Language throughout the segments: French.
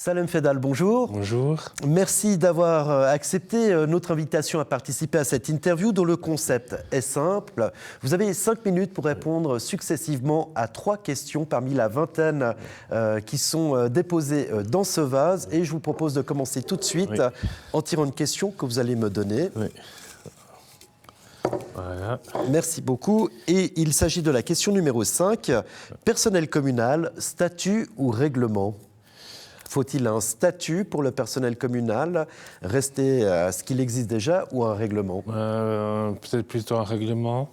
Salem Fedal, bonjour. Bonjour. Merci d'avoir accepté notre invitation à participer à cette interview dont le concept est simple. Vous avez 5 minutes pour répondre successivement à 3 questions parmi la vingtaine qui sont déposées dans ce vase. Et je vous propose de commencer tout de suite en tirant une question que vous allez me donner. Oui. Voilà. Merci beaucoup. Et il s'agit de la question numéro 5. Personnel communal, statut ou règlement ? Faut-il un statut pour le personnel communal, rester à ce qu'il existe déjà, ou un règlement ? Peut-être plutôt un règlement.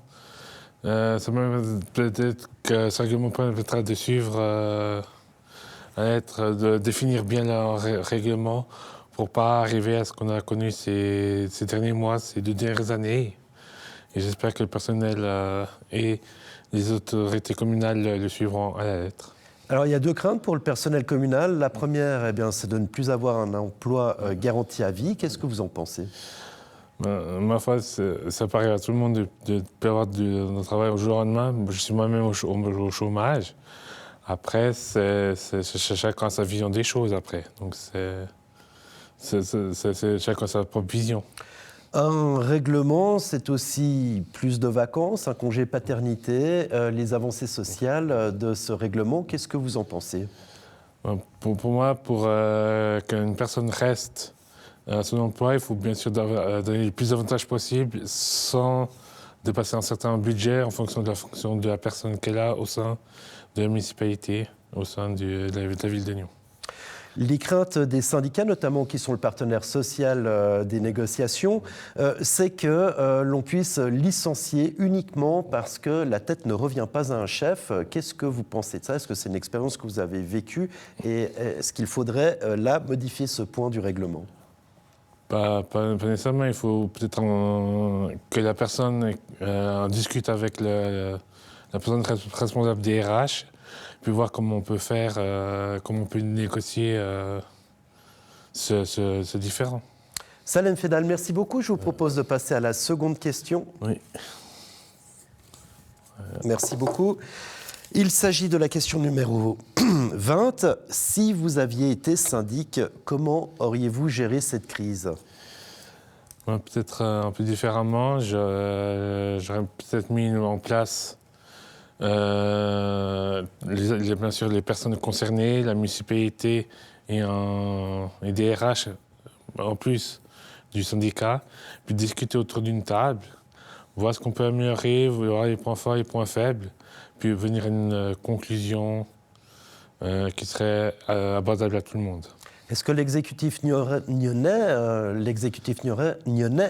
Peut-être que ce règlement permettra de suivre, de définir bien le règlement pour ne pas arriver à ce qu'on a connu ces derniers mois, ces 2 dernières années. Et j'espère que le personnel et les autorités communales le suivront à la lettre. Alors, il y a 2 craintes pour le personnel communal. La première, c'est de ne plus avoir un emploi garanti à vie. Qu'est-ce que vous en pensez ? Ma foi, ça paraît à tout le monde de avoir du travail au jour au lendemain. Je suis moi-même au chômage. Après, chacun a sa vision des choses après. Donc, c'est chacun sa propre vision. Un règlement, c'est aussi plus de vacances, un congé paternité, les avancées sociales de ce règlement. Qu'est-ce que vous en pensez ? Pour moi, pour qu'une personne reste à son emploi, il faut bien sûr donner le plus d'avantages possible sans dépasser un certain budget en fonction de la personne qu'elle a au sein de la municipalité, au sein de la ville de Nyon. Les craintes des syndicats, notamment qui sont le partenaire social des négociations, c'est que l'on puisse licencier uniquement parce que la tête ne revient pas à un chef. Qu'est-ce que vous pensez de ça ? Est-ce que c'est une expérience que vous avez vécue ? Et est-ce qu'il faudrait là modifier ce point du règlement ? Pas nécessairement. Il faut peut-être que la personne en discute avec la personne responsable des RH, puis voir comment on peut faire, comment on peut négocier ce différend. Salem Fedal, merci beaucoup. Je vous propose de passer à la seconde question. Oui. Merci beaucoup. Il s'agit de la question numéro 20. Si vous aviez été syndic, comment auriez-vous géré cette crise ? Peut-être un peu différemment. J'aurais peut-être mis en place bien sûr les personnes concernées, la municipalité et des RH en plus du syndicat, puis discuter autour d'une table, voir ce qu'on peut améliorer, voir les points forts et les points faibles, puis venir à une conclusion qui serait abordable à tout le monde. Est-ce que l'exécutif nyonnais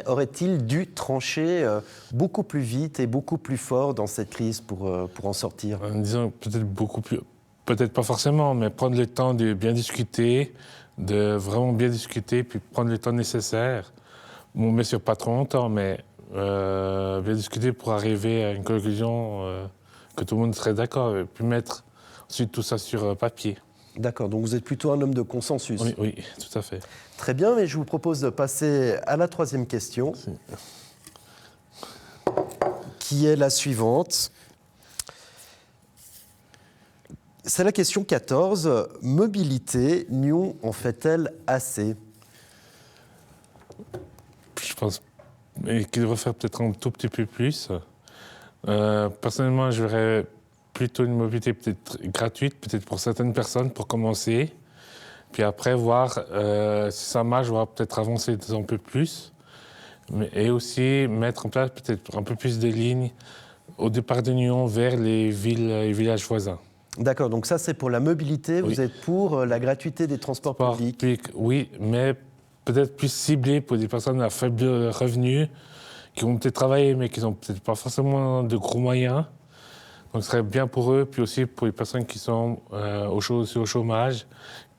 aurait-il dû trancher beaucoup plus vite et beaucoup plus fort dans cette crise pour en sortir ? Disons peut-être beaucoup plus, peut-être pas forcément, mais prendre le temps de bien discuter, de vraiment bien discuter, puis prendre le temps nécessaire. Bon, bien sûr, pas trop longtemps, mais bien discuter pour arriver à une conclusion que tout le monde serait d'accord, et puis mettre ensuite tout ça sur papier. D'accord, donc vous êtes plutôt un homme de consensus. Oui, tout à fait. Très bien, mais je vous propose de passer à la 3e question, qui est la suivante. C'est la question 14. Mobilité, Nyon en fait-elle assez ? Je pense qu'il devrait faire peut-être un tout petit peu plus. Personnellement, je verrais plutôt une mobilité peut-être gratuite, peut-être pour certaines personnes, pour commencer. Puis après, voir si ça marche, voir peut-être avancer un peu plus. Et aussi mettre en place peut-être un peu plus de lignes au départ de Nyon vers les villes et villages voisins. D'accord, donc ça c'est pour la mobilité, vous êtes pour la gratuité des transports publics ? Oui, mais peut-être plus ciblé pour des personnes à faible revenu, qui vont peut-être travailler, mais qui n'ont peut-être pas forcément de gros moyens. Donc ce serait bien pour eux, puis aussi pour les personnes qui sont au chômage,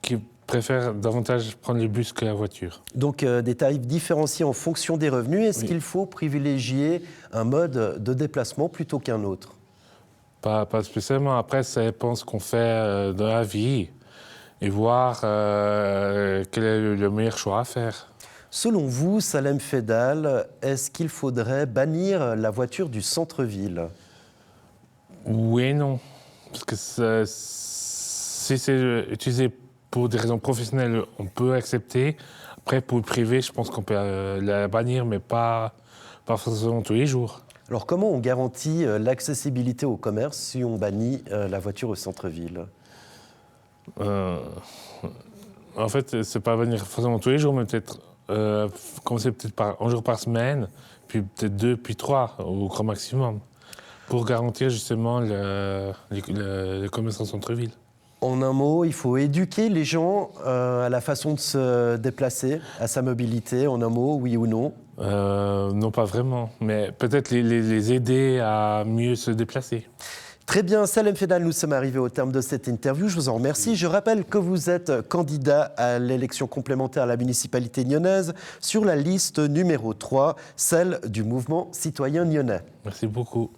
qui préfèrent davantage prendre le bus que la voiture. Donc des tarifs différenciés en fonction des revenus. Est-ce qu'il faut privilégier un mode de déplacement plutôt qu'un autre ? Pas spécialement. Après, ça dépend ce qu'on fait dans la vie et voir quel est le meilleur choix à faire. Selon vous, Salem Fedal, est-ce qu'il faudrait bannir la voiture du centre-ville ? Oui et non. Parce que si c'est utilisé pour des raisons professionnelles, on peut accepter. Après, pour le privé, je pense qu'on peut la bannir, mais pas forcément tous les jours. Alors comment on garantit l'accessibilité au commerce si on bannit la voiture au centre-ville ? En fait, c'est pas bannir forcément tous les jours, mais peut-être commencer peut-être par un jour par semaine, puis peut-être 2, puis 3 au grand maximum, pour garantir justement le commerce en centre-ville. En un mot, il faut éduquer les gens à la façon de se déplacer, à sa mobilité, en un mot, oui ou non ? Non, pas vraiment, mais peut-être les aider à mieux se déplacer. Très bien, Salem Fedal, nous sommes arrivés au terme de cette interview. Je vous en remercie. Je rappelle que vous êtes candidat à l'élection complémentaire à la municipalité nyonnaise sur la liste numéro 3, celle du mouvement citoyen nyonnais. Merci beaucoup.